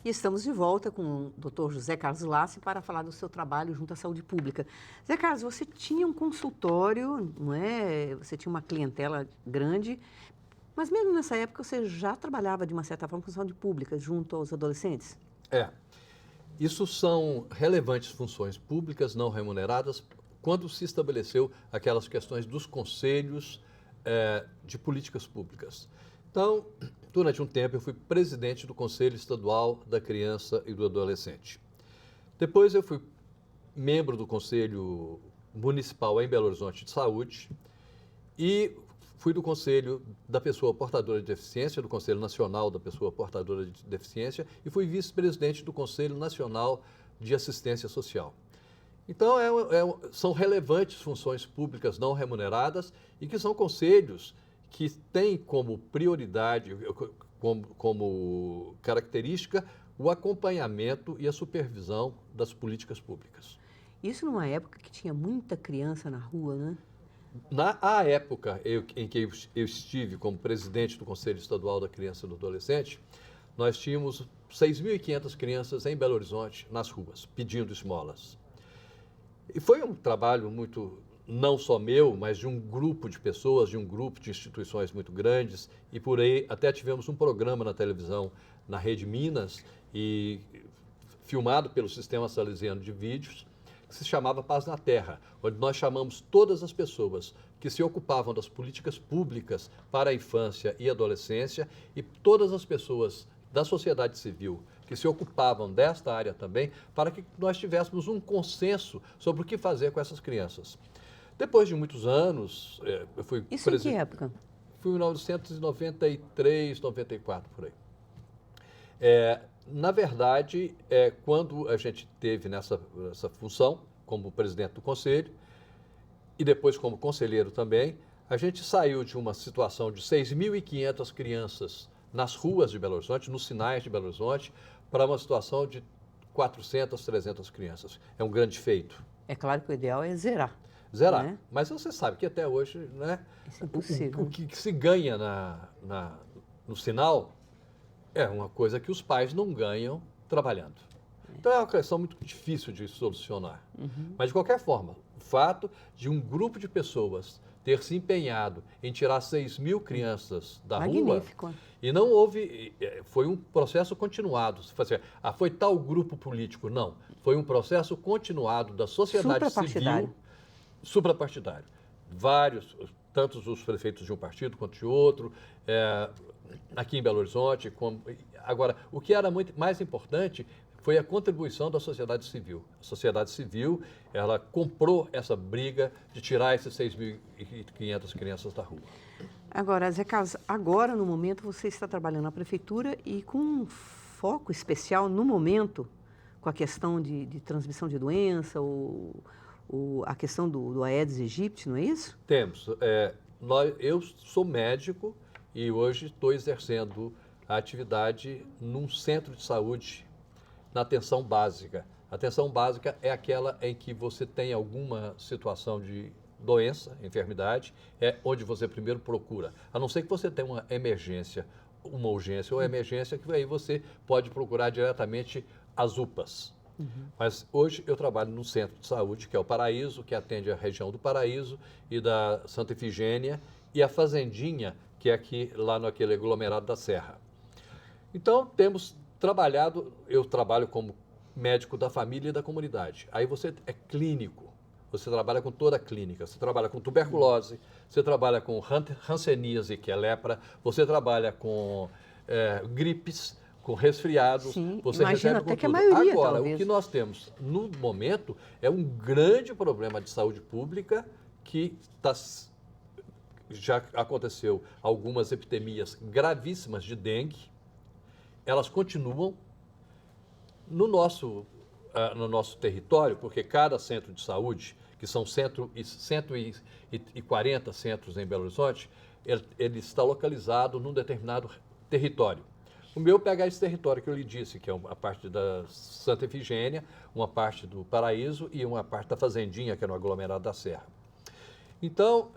E estamos de volta com o Dr. José Carlos Lassi para falar do seu trabalho junto à saúde pública. Zé Carlos, você tinha um consultório, não é? Você tinha uma clientela grande, mas mesmo nessa época você já trabalhava de uma certa forma com saúde pública junto aos adolescentes? É, isso são relevantes funções públicas não remuneradas quando se estabeleceu aquelas questões dos conselhos de políticas públicas. Então, durante um tempo eu fui presidente do Conselho Estadual da Criança e do Adolescente. Depois eu fui membro do Conselho Municipal em Belo Horizonte de Saúde e fui do Conselho da Pessoa Portadora de Deficiência, do Conselho Nacional da Pessoa Portadora de Deficiência e fui vice-presidente do Conselho Nacional de Assistência Social. Então, são relevantes funções públicas não remuneradas e que são conselhos que têm como prioridade, como característica, o acompanhamento e a supervisão das políticas públicas. Isso numa época que tinha muita criança na rua, né? Na época em que eu estive como presidente do Conselho Estadual da Criança e do Adolescente, nós tínhamos 6.500 crianças em Belo Horizonte, nas ruas, pedindo esmolas. E foi um trabalho muito, não só meu, mas de um grupo de pessoas, de um grupo de instituições muito grandes, e por aí até tivemos um programa na televisão, na Rede Minas, e filmado pelo Sistema Salesiano de Vídeos, que se chamava Paz na Terra, onde nós chamamos todas as pessoas que se ocupavam das políticas públicas para a infância e adolescência e todas as pessoas da sociedade civil que se ocupavam desta área também, para que nós tivéssemos um consenso sobre o que fazer com essas crianças. Depois de muitos anos, eu fui Isso em que época? Fui em 1993, 94, por aí. Na verdade, quando a gente teve nessa função, como presidente do conselho, e depois como conselheiro também, a gente saiu de uma situação de 6.500 crianças nas ruas de Belo Horizonte, nos sinais de Belo Horizonte, para uma situação de 400, 300 crianças. É um grande feito. É claro que o ideal é zerar. Zerar. Né? Mas você sabe que até hoje, né, Isso é impossível. o que se ganha no sinal é uma coisa que os pais não ganham trabalhando. Então é uma questão muito difícil de solucionar. Mas, de qualquer forma, o fato de um grupo de pessoas ter se empenhado em tirar 6.000 crianças da Magnífico. rua, e não houve, foi um processo continuado. Foi tal grupo político, não. Foi um processo continuado da sociedade civil, suprapartidário. Vários, tanto os prefeitos de um partido quanto de outro, aqui em Belo Horizonte. Agora, o que era muito mais importante foi a contribuição da sociedade civil. A sociedade civil, ela comprou essa briga de tirar esses 6.500 crianças da rua. Agora, Zé Carlos, agora no momento você está trabalhando na prefeitura e com um foco especial no momento com a questão de transmissão de doença, a questão do Aedes aegypti, não é isso? Temos. Eu sou médico e hoje estou exercendo a atividade num centro de saúde na atenção básica. A atenção básica é aquela em que você tem alguma situação de doença, enfermidade, é onde você primeiro procura. A não ser que você tenha uma emergência, uma urgência ou emergência, que aí você pode procurar diretamente as UPAs. Mas hoje eu trabalho num centro de saúde, que é o Paraíso, que atende a região do Paraíso e da Santa Efigênia, e a Fazendinha, que é aqui, lá naquele aglomerado da Serra. Então, temos trabalhado, eu trabalho como médico da família e da comunidade. Aí você é clínico, você trabalha com toda a clínica, você trabalha com tuberculose, você trabalha com hanseníase, que é lepra, você trabalha com gripes, com resfriados, Sim, você imagino recebe até com que a tudo. maioria, Agora, talvez. o que nós temos no momento é um grande problema de saúde pública que já aconteceu algumas epidemias gravíssimas de dengue, elas continuam no nosso território, porque cada centro de saúde, que são 140 centros em Belo Horizonte, ele está localizado num determinado território. O meu pega esse território que eu lhe disse, que é a parte da Santa Efigênia, uma parte do Paraíso e uma parte da Fazendinha, que é no aglomerado da Serra. Então,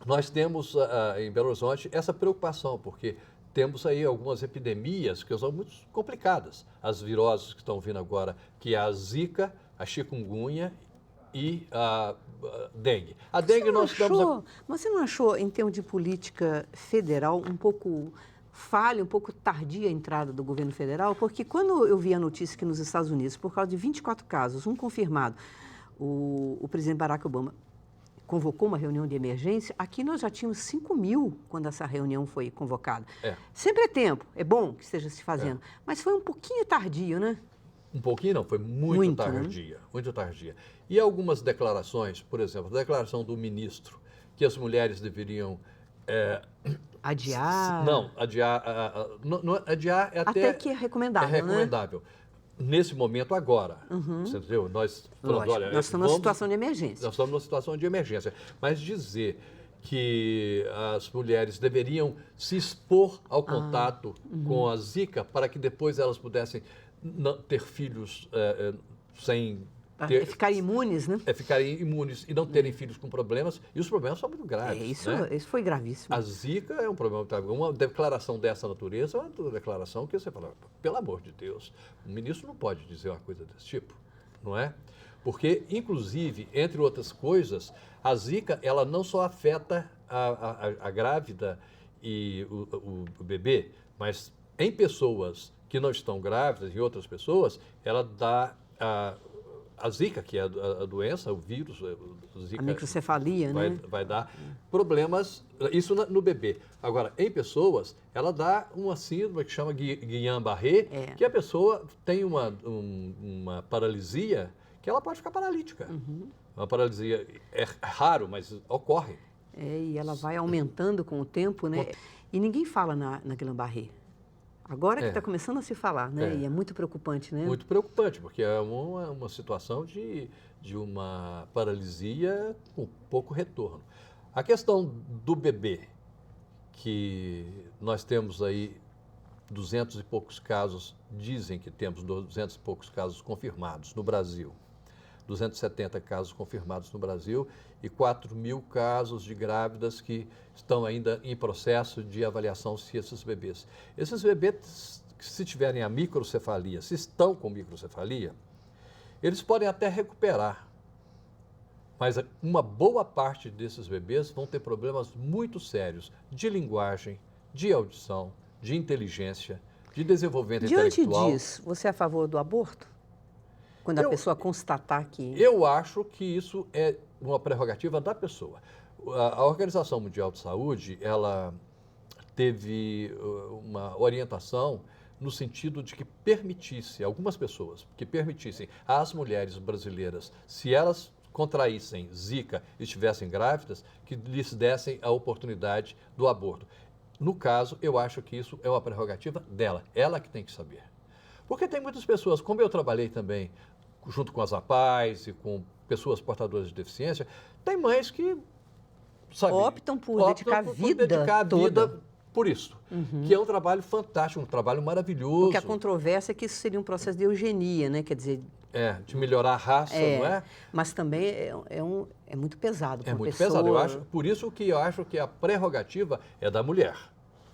nós temos em Belo Horizonte essa preocupação, porque temos aí algumas epidemias que são muito complicadas. As viroses que estão vindo agora, que é a zika, a chikungunya e a dengue. A dengue nós estamos... Mas você não achou, em termos de política federal, um pouco falha, um pouco tardia a entrada do governo federal? Porque quando eu vi a notícia que nos Estados Unidos, por causa de 24 casos, um confirmado, o presidente Barack Obama convocou uma reunião de emergência, aqui nós já tínhamos 5.000 quando essa reunião foi convocada. Sempre é tempo, é bom que esteja se fazendo, mas foi um pouquinho tardio, né? Um pouquinho não, foi muito tardia, né? Muito tardia. E algumas declarações, por exemplo, a declaração do ministro que as mulheres deveriam... adiar? Não, adiar... adiar é até que é recomendável, é recomendável. Né? Nesse momento agora, você entendeu? Nós estamos numa situação de emergência. Nós estamos numa situação de emergência. Mas dizer que as mulheres deveriam se expor ao contato com a Zika para que depois elas pudessem ter filhos sem... ficarem imunes, né? Ficarem imunes e não terem filhos com problemas. E os problemas são muito graves. Isso foi gravíssimo. A Zika é um problema muito grave. Uma declaração dessa natureza é uma declaração que você fala, pelo amor de Deus, o ministro não pode dizer uma coisa desse tipo, não é? Porque, inclusive, entre outras coisas, a Zika, ela não só afeta a grávida e o bebê, mas em pessoas que não estão grávidas e outras pessoas, ela dá a Zika, que é a doença, o vírus, a Zika, a microcefalia, né? Vai dar problemas, isso no bebê. Agora, em pessoas, ela dá uma síndrome que chama Guillain-Barré, que a pessoa tem uma paralisia que ela pode ficar paralítica. Uma paralisia é raro, mas ocorre. E ela vai aumentando com o tempo, né? E ninguém fala na Guillain-Barré. Agora que está começando a se falar, né? E é muito preocupante, né? Muito preocupante, porque é uma situação de uma paralisia com pouco retorno. A questão do bebê, que nós temos aí 200 e poucos casos, dizem que temos 200 e poucos casos confirmados no Brasil. 270 casos confirmados no Brasil e 4.000 casos de grávidas que estão ainda em processo de avaliação se esses bebês, se tiverem a microcefalia, se estão com microcefalia, eles podem até recuperar, mas uma boa parte desses bebês vão ter problemas muito sérios de linguagem, de audição, de inteligência, de desenvolvimento intelectual. Diante disso, você é a favor do aborto? Quando a pessoa constatar que... Eu acho que isso é uma prerrogativa da pessoa. A Organização Mundial de Saúde, ela teve uma orientação no sentido de que permitisse, algumas pessoas, que permitissem às mulheres brasileiras, se elas contraíssem Zika e estivessem grávidas, que lhes dessem a oportunidade do aborto. No caso, eu acho que isso é uma prerrogativa dela, ela que tem que saber. Porque tem muitas pessoas, como eu trabalhei também junto com as APAES e com pessoas portadoras de deficiência, tem mães que, sabe, optam por dedicar a vida por isso, que é um trabalho fantástico, um trabalho maravilhoso. Porque a controvérsia é que isso seria um processo de eugenia, né? Quer dizer... de melhorar a raça, não é? Mas também é muito pesado para a pessoa. É muito pesado, por isso que eu acho que a prerrogativa é da mulher.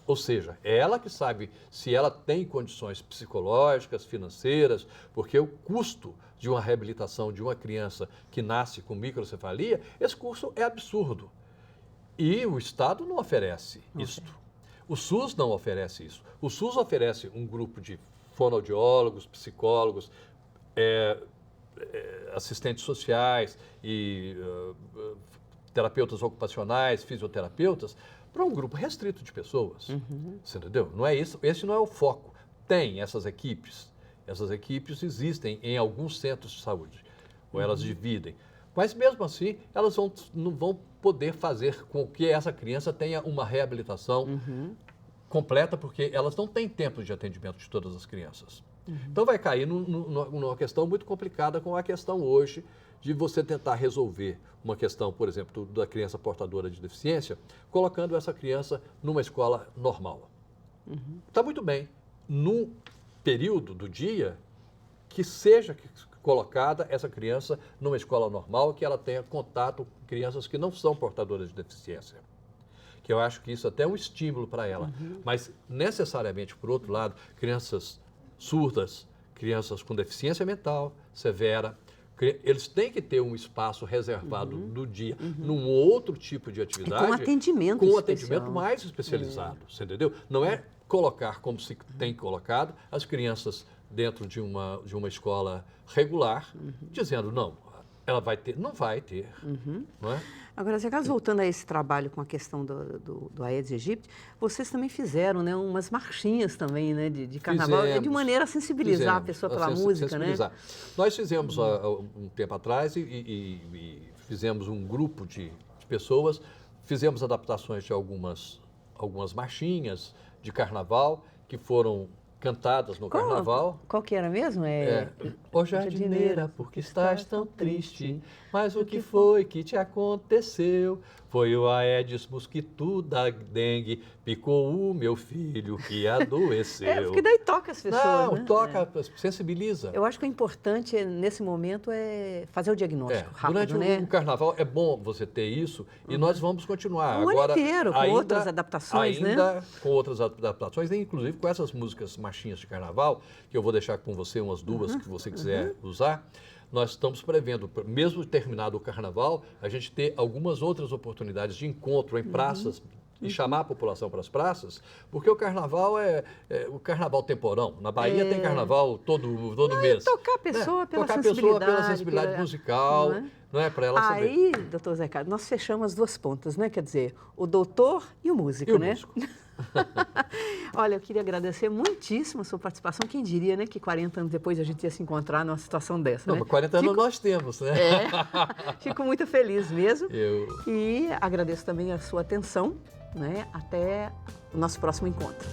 Ou seja, é ela que sabe se ela tem condições psicológicas, financeiras, porque o custo de uma reabilitação de uma criança que nasce com microcefalia, esse custo é absurdo. E o Estado não oferece isto. O SUS não oferece isso. O SUS oferece um grupo de fonoaudiólogos, psicólogos, assistentes sociais e terapeutas ocupacionais, fisioterapeutas, para um grupo restrito de pessoas. Você entendeu? Não é isso, esse não é o foco. Tem essas equipes existem em alguns centros de saúde, ou elas dividem. Mas mesmo assim, elas não vão poder fazer com que essa criança tenha uma reabilitação completa, porque elas não têm tempo de atendimento de todas as crianças. Então vai cair numa questão muito complicada com a questão hoje de você tentar resolver uma questão, por exemplo, da criança portadora de deficiência, colocando essa criança numa escola normal. Está muito bem, num período do dia que seja colocada essa criança numa escola normal, que ela tenha contato com crianças que não são portadoras de deficiência. que eu acho que isso até é um estímulo para ela. Mas, necessariamente, por outro lado, crianças surdas, crianças com deficiência mental severa, eles têm que ter um espaço reservado do dia num outro tipo de atividade. Com atendimento com um especial. atendimento mais especializado, você entendeu? Não é colocar como se tem colocado as crianças dentro de uma escola regular, dizendo, não, ela vai ter, não vai ter, não é? Agora, Zé Carlos, voltando a esse trabalho com a questão do Aedes aegypti, vocês também fizeram, né, umas marchinhas também, né, de carnaval, de maneira a sensibilizar a pessoa pela música, né? Nós fizemos há um tempo atrás e fizemos um grupo de pessoas, fizemos adaptações de algumas marchinhas de carnaval que foram cantadas no carnaval. Qual que era mesmo? Ô jardineira, por que estás tão triste? Mas o que foi que te aconteceu? Foi o Aedes mosquito da dengue, picou o meu filho que adoeceu. Porque daí toca as pessoas, Não, né? toca, sensibiliza. Eu acho que o importante nesse momento é fazer o diagnóstico rápido, durante né? o carnaval é bom você ter isso e nós vamos continuar. O ano Agora, inteiro, com outras adaptações, né? Ainda com outras adaptações, inclusive com essas músicas marchinhas de carnaval, que eu vou deixar com você umas duas que você quiser usar. Nós estamos prevendo, mesmo terminado o carnaval, a gente ter algumas outras oportunidades de encontro em praças e chamar a população para as praças, porque o carnaval é o carnaval temporão. Na Bahia tem carnaval todo mês. Tocar a pessoa pela tocar sensibilidade. A pessoa pela sensibilidade musical, não é? Para ela saber. Aí, doutor Zé Carlos, nós fechamos as duas pontas, né? Quer dizer, o doutor e o músico, né? Músico. Olha, eu queria agradecer muitíssimo a sua participação. Quem diria, né, que 40 anos depois a gente ia se encontrar numa situação dessa, Não, né? mas 40 anos nós temos, né? Fico muito feliz mesmo. Eu... E agradeço também a sua atenção, né? Até o nosso próximo encontro.